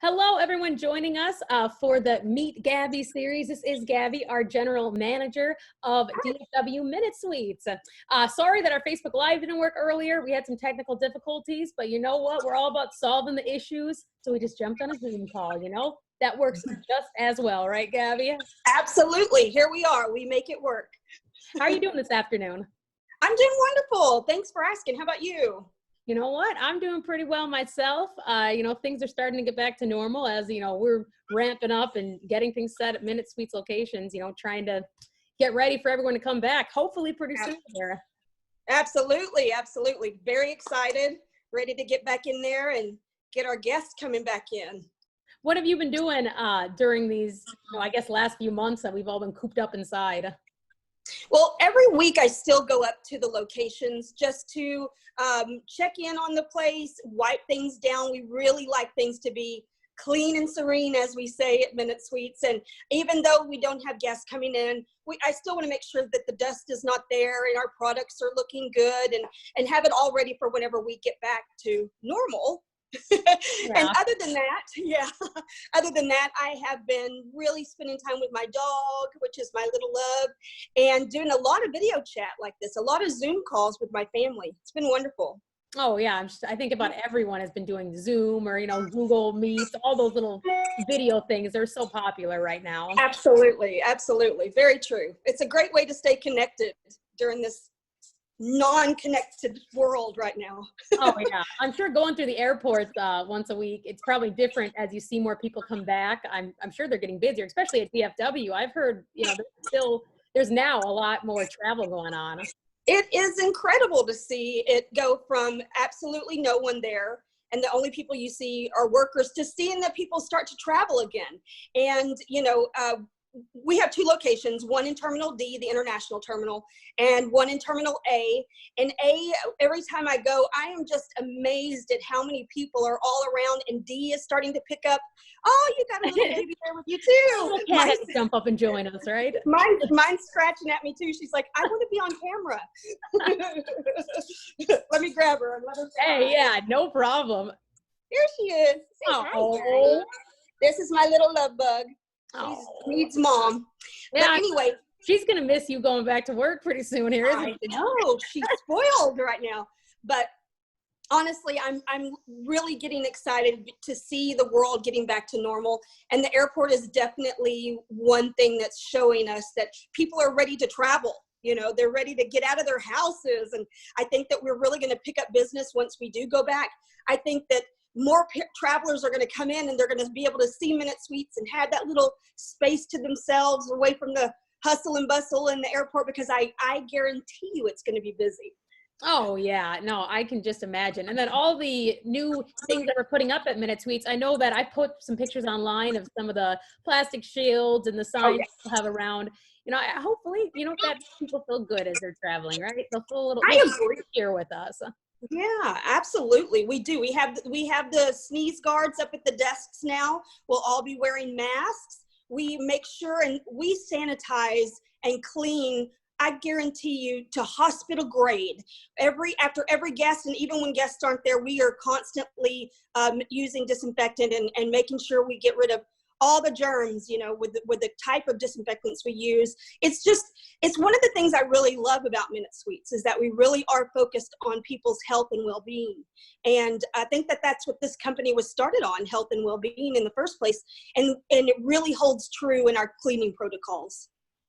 Hello, everyone joining us for the Meet Gabby series. This is Gabby, our general manager of DFW Minute Suites. Sorry that our Facebook Live didn't work earlier. We had some technical difficulties, but you know what? We're all about solving the issues. So we just jumped on a Zoom call, That works just as well, right, Gabby? Absolutely. Here we are. We make it work. How are you doing this afternoon? I'm doing wonderful. Thanks for asking. How about you? You know what? I'm doing pretty well myself. Things are starting to get back to normal as, we're ramping up and getting things set at Minute Suites locations, trying to get ready for everyone to come back, hopefully pretty soon here. Absolutely. Absolutely. Very excited, ready to get back in there and get our guests coming back in. What have you been doing during these, last few months that we've all been cooped up inside? Well, every week I still go up to the locations just to check in on the place, wipe things down. We really like things to be clean and serene, as we say at Minute Suites. And even though we don't have guests coming in, I still want to make sure that the dust is not there and our products are looking good and have it all ready for whenever we get back to normal. And other than that, I have been really spending time with my dog, which is my little love, and doing a lot of video chat like this, a lot of Zoom calls with my family. It's been wonderful. Oh yeah, I think about everyone has been doing Zoom or Google Meets, all those little video things. They're so popular right now. Absolutely, absolutely, very true. It's a great way to stay connected during this non-connected world right now. Oh yeah, I'm sure going through the airports once a week, it's probably different as you see more people come back. I'm sure they're getting busier, especially at DFW. I've heard there's now a lot more travel going on. It is incredible to see it go from absolutely no one there and the only people you see are workers to seeing that people start to travel again. And we have two locations, one in Terminal D, the international terminal, and one in Terminal A. And A, every time I go, I am just amazed at how many people are all around, and D is starting to pick up. Oh, you got a little baby there with you too. Yeah, has to jump up and join us, right? Mine's scratching at me too. She's like, I want to be on camera. Let me grab her and let her say Hey, yeah, no problem. Here she is. Say hi. This is my little love bug. She needs mom. Yeah, but anyway, she's gonna miss you going back to work pretty soon here, isn't she? I know, she's spoiled right now. But honestly, I'm really getting excited to see the world getting back to normal. And the airport is definitely one thing that's showing us that people are ready to travel. They're ready to get out of their houses. And I think that we're really going to pick up business once we do go back. I think that more travelers are going to come in and they're going to be able to see Minute Suites and have that little space to themselves away from the hustle and bustle in the airport, because I guarantee you it's going to be busy. Oh yeah, no, I can just imagine. And then all the new things that we're putting up at Minute Suites, I know that I put some pictures online of some of the plastic shields and the signs we'll have around. Hopefully, that people feel good as they're traveling, right? They'll feel a little here with us. Yeah, absolutely. We do. We have the sneeze guards up at the desks now. We'll all be wearing masks. We make sure and we sanitize and clean, I guarantee you, to hospital grade. After every guest, and even when guests aren't there, we are constantly using disinfectant and making sure we get rid of all the germs, with the type of disinfectants we use. It's one of the things I really love about Minute Suites is that we really are focused on people's health and well-being. And I think that that's what this company was started on, health and well-being in the first place. And it really holds true in our cleaning protocols.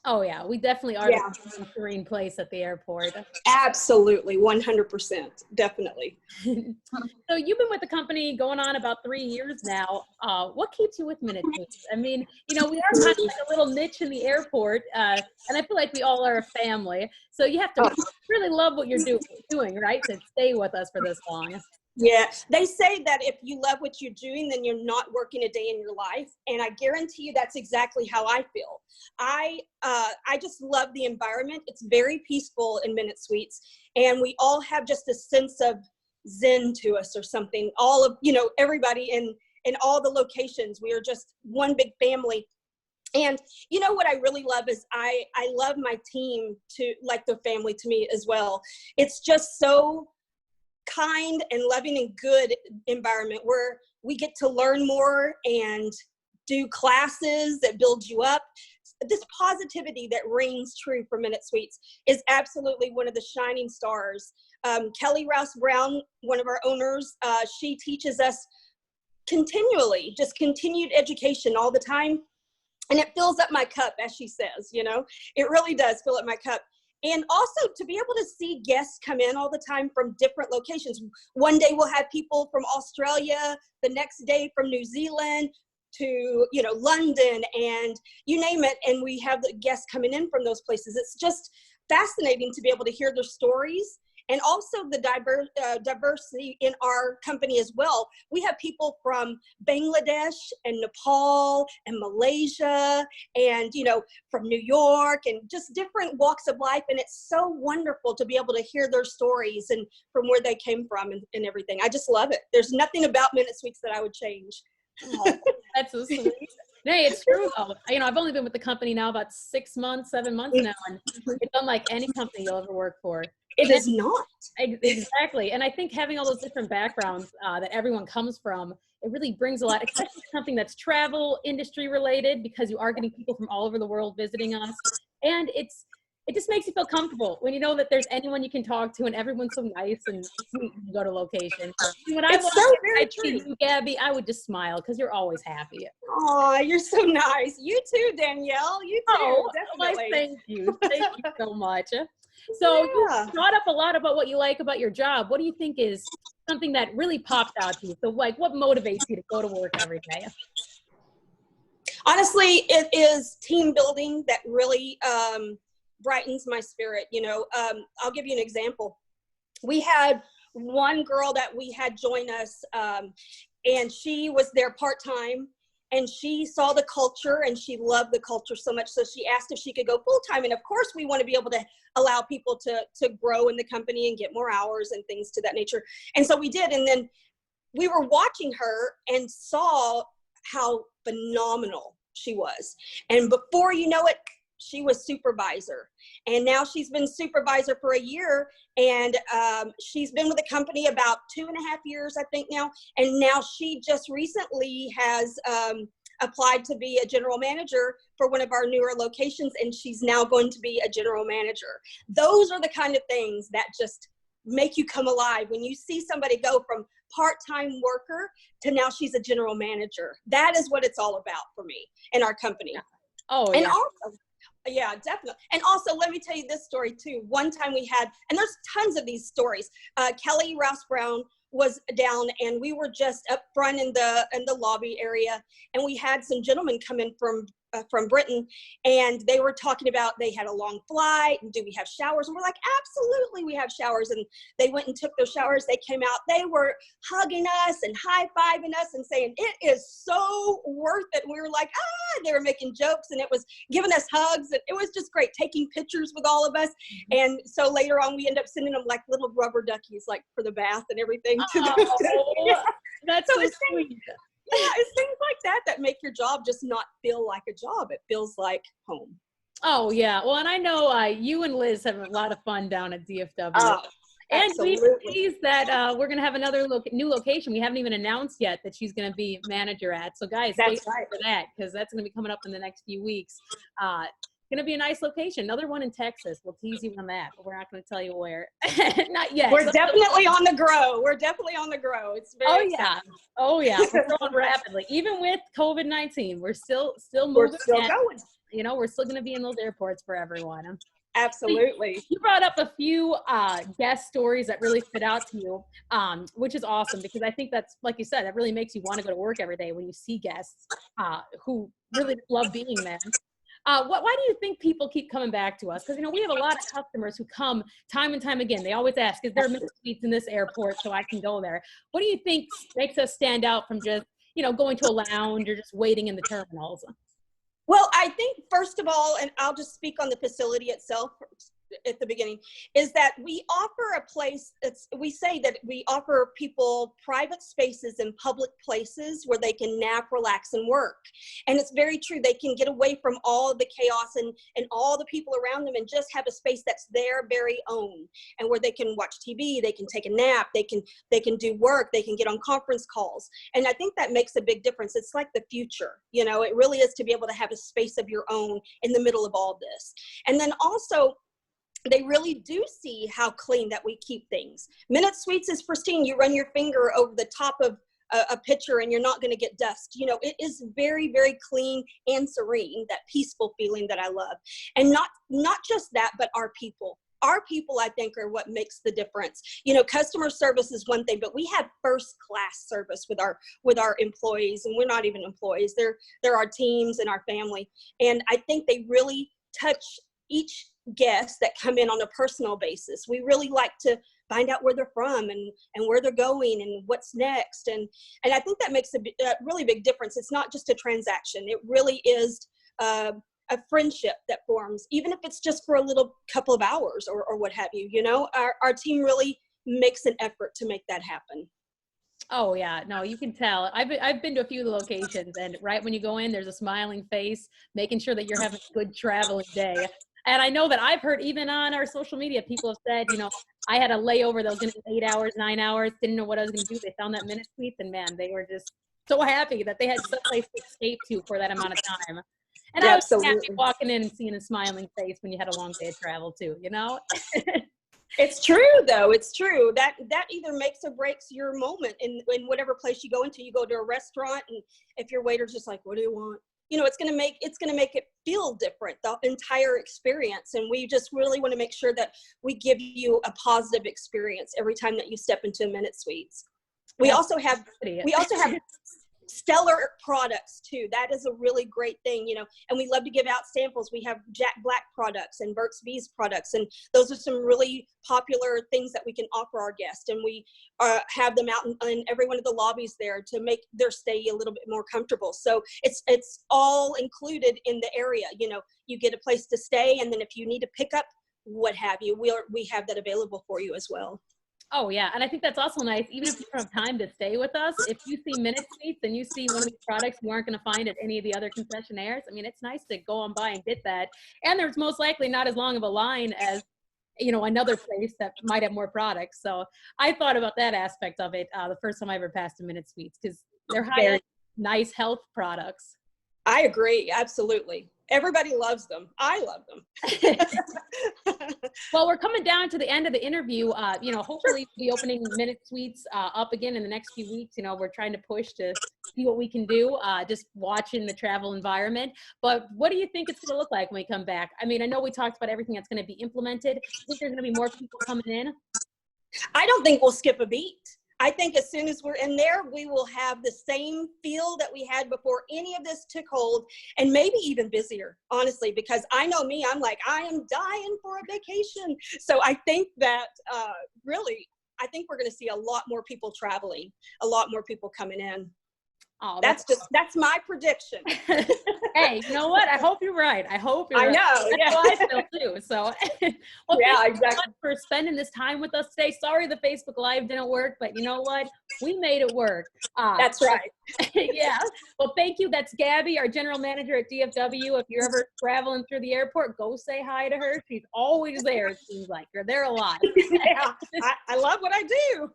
Oh yeah, we definitely are the serene place at the airport. Absolutely, 100%, definitely. So you've been with the company going on about 3 years now. What keeps you with Minute Suites? I mean, we are kind of like a little niche in the airport, and I feel like we all are a family. So you have to really love what you're doing, right, to stay with us for this long. Yeah, they say that if you love what you're doing, then you're not working a day in your life. And I guarantee you that's exactly how I feel. I just love the environment. It's very peaceful in Minute Suites. And we all have just a sense of zen to us or something. All of, everybody in all the locations, we are just one big family. And what I really love is I love my team like the family to me as well. It's just so kind and loving and good environment where we get to learn more and do classes that build you up. This positivity that reigns true for Minute Sweets is absolutely one of the shining stars. Kelly Rouse Brown, one of our owners, she teaches us continually, just continued education all the time. And it fills up my cup, as she says, you know, it really does fill up my cup. And also to be able to see guests come in all the time from different locations. One day we'll have people from Australia, the next day from New Zealand to, you know, London, and you name it. And we have the guests coming in from those places. It's just fascinating to be able to hear their stories. And also the diversity in our company as well. We have people from Bangladesh and Nepal and Malaysia and, you know, from New York and just different walks of life. And it's so wonderful to be able to hear their stories and from where they came from and everything. I just love it. There's nothing about Minute Sweets that I would change. Oh, that's so sweet. No, it's true though. You know, I've only been with the company now about 6 months, 7 months now, and it's unlike any company you'll ever work for. It is not. Exactly. And I think having all those different backgrounds that everyone comes from, it really brings a lot, especially something that's travel industry related, because you are getting people from all over the world visiting us. And it just makes you feel comfortable when you know that there's anyone you can talk to and everyone's so nice and sweet when you go to location. When I see you, Gabby, I would just smile because you're always happy. Oh, you're so nice. You too, Danielle. You too. Oh, definitely. Thank you. Thank you so much. So you brought up a lot about what you like about your job. What do you think is something that really pops out to you? So like, what motivates you to go to work every day? Honestly, it is team building that really brightens my spirit. You know, I'll give you an example. We had one girl that we had join us, and she was there part-time. And she saw the culture and she loved the culture so much. So she asked if she could go full-time. And of course we want to be able to allow people to grow in the company and get more hours and things to that nature. And so we did. And then we were watching her and saw how phenomenal she was. And before you know it, she was supervisor. And now she's been supervisor for a year. And she's been with the company about 2.5 years, I think now. And now she just recently has applied to be a general manager for one of our newer locations. And she's now going to be a general manager. Those are the kind of things that just make you come alive when you see somebody go from part-time worker to now she's a general manager. That is what it's all about for me and our company. Oh, and yeah. Also, yeah, definitely. And also, let me tell you this story too. One time we had, and there's tons of these stories. Kelly Rouse Brown was down, and we were just up front in the lobby area, and we had some gentlemen come in from Britain, and they were talking about they had a long flight, and do we have showers? And we're like, absolutely, we have showers. And they went and took those showers. They came out. They were hugging us and high-fiving us and saying, it is so worth it. And we were like, they were making jokes, and it was giving us hugs, and it was just great, taking pictures with all of us. And so later on, we end up sending them like little rubber duckies, like for the bath and everything. That's so sweet. Yeah, it's things like that make your job just not feel like a job. It feels like home. Oh, yeah. Well, and I know you and Liz have a lot of fun down at DFW. And absolutely. we teased that we're going to have another new location. We haven't even announced yet that she's going to be manager at. So, guys, stay tuned for that, because that's going to be coming up in the next few weeks. Going to be a nice location. Another one in Texas. We'll tease you on that, but we're not going to tell you where. Not yet. We're definitely on the grow. We're definitely on the grow. It's very exciting. Oh yeah. We're growing rapidly. Even with COVID-19, we're still moving. We're still going. You know, we're still going to be in those airports for everyone. Absolutely. You brought up a few guest stories that really stood out to you, which is awesome, because I think that's, like you said, that really makes you want to go to work every day when you see guests who really love being there. Why do you think people keep coming back to us? Because, you know, we have a lot of customers who come time and time again. They always ask, is there Minute Sweets in this airport so I can go there? What do you think makes us stand out from just, you know, going to a lounge or just waiting in the terminals? Well, I think, first of all, and I'll just speak on the facility itself at the beginning, is that we offer a place. We say that we offer people private spaces in public places where they can nap, relax, and work. And it's very true. They can get away from all the chaos and all the people around them and just have a space that's their very own, and where they can watch TV, they can take a nap, they can do work, they can get on conference calls. And I think that makes a big difference. It's like the future, you know, it really is, to be able to have a space of your own in the middle of all this. And then also, they really do see how clean that we keep things. Minute Sweets is pristine. You run your finger over the top of a pitcher and you're not going to get dust. You know, it is very, very clean and serene, that peaceful feeling that I love. And not just that, but our people. Our people, I think, are what makes the difference. You know, customer service is one thing, but we have first class service with our employees, and we're not even employees. They're our teams and our family. And I think they really touch each guests that come in on a personal basis. We really like to find out where they're from and where they're going and what's next. And I think that makes a really big difference. It's not just a transaction. It really is a friendship that forms, even if it's just for a little couple of hours or what have you. You know, our team really makes an effort to make that happen. Oh yeah, no, you can tell. I've been to a few of the locations, and right when you go in, there's a smiling face, making sure that you're having a good traveling day. And I know that I've heard, even on our social media, people have said, you know, I had a layover that was going to be 8 hours, 9 hours, didn't know what I was going to do. They found that Minute Sweets, and man, they were just so happy that they had some place to escape to for that amount of time. And I was happy walking in and seeing a smiling face when you had a long day of travel too, you know? It's true, though. It's true. That either makes or breaks your moment in whatever place you go into. You go to a restaurant, and if your waiter's just like, "What do you want?" You know, it's gonna make it feel different, the entire experience. And we just really want to make sure that we give you a positive experience every time that you step into a Minute Sweets. We also have stellar products too. That is a really great thing, you know, and we love to give out samples. We have Jack Black products and Burt's Bees products, and those are some really popular things that we can offer our guests. And we have them out in every one of the lobbies there to make their stay a little bit more comfortable. So it's all included in the area. You know, you get a place to stay, and then if you need to pick up what have you, we have that available for you as well. Oh yeah, and I think that's also nice. Even if you don't have time to stay with us, if you see Minute Sweets and you see one of these products you aren't going to find at any of the other concessionaires, I mean, it's nice to go on by and get that. And there's most likely not as long of a line as, you know, another place that might have more products. So I thought about that aspect of it the first time I ever passed a Minute Sweets, because they're high-end, nice health products. I agree, absolutely. Everybody loves them. I love them. Well, we're coming down to the end of the interview. You know, hopefully we'll be opening Minute Sweets up again in the next few weeks. You know, we're trying to push to see what we can do, just watching the travel environment. But what do you think it's going to look like when we come back? I mean, I know we talked about everything that's going to be implemented. I think there's going to be more people coming in. I don't think we'll skip a beat. I think as soon as we're in there, we will have the same feel that we had before any of this took hold, and maybe even busier, honestly, because I know me, I'm like, I am dying for a vacation. So I think that really, I think we're going to see a lot more people traveling, a lot more people coming in. Oh, that's my prediction. Hey, you know what? I hope you're right. I hope you're right. I know. That's how I feel too. So, well, yeah, thank you exactly. so much for spending this time with us today. Sorry the Facebook Live didn't work, but you know what? We made it work. That's right. Yeah. Well, thank you. That's Gabby, our general manager at DFW. If you're ever traveling through the airport, go say hi to her. She's always there. It seems like you're there a lot. Yeah, I love what I do.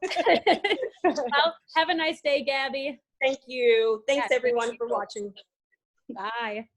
Well, have a nice day, Gabby. Thank you. Thanks everyone for watching. Bye.